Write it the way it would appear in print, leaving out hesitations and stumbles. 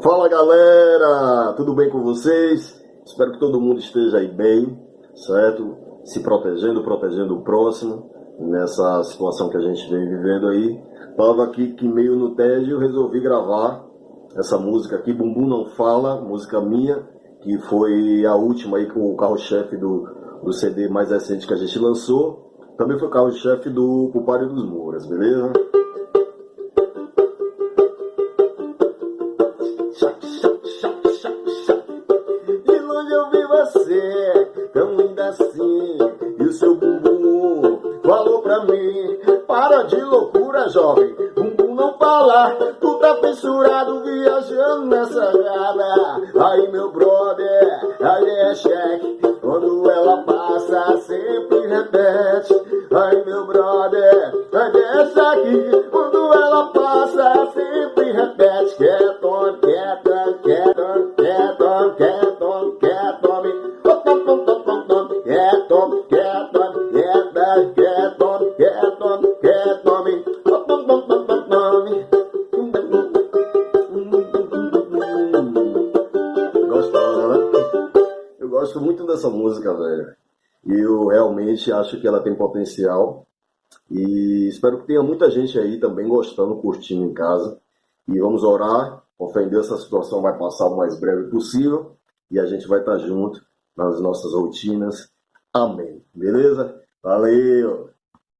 Fala galera, tudo bem com vocês? Espero que todo mundo esteja aí bem, certo? Se protegendo, protegendo o próximo, nessa situação que a gente vem vivendo aí. Tava aqui que meio no tédio, resolvi gravar essa música aqui, Bumbum Não Fala, música minha, que foi a última aí com o carro-chefe do CD mais recente que a gente lançou. Também foi o carro-chefe do Pupário dos Mouras, beleza? De longe eu vi você, tão linda assim, e o seu bumbum falou pra mim: para de loucura, jovem, bumbum não fala, tu tá fissurado viajando nessa gada. Aí meu brother, aí é cheque, quando ela passa sempre repete. Aí meu brother, aí é cheque, quando ela passa sempre repete. Quieto, quieto, quieto, quieto, quieto, quieto, quieto, quieto, quieto, quieto, quieto, Gostosa, né? Eu gosto muito dessa música, velho. E eu realmente acho que ela tem potencial. E espero que tenha muita gente aí também gostando, curtindo em casa. E vamos orar, ofender essa situação vai passar o mais breve possível. E a gente vai estar junto nas nossas rotinas. Amém. Beleza? Valeu!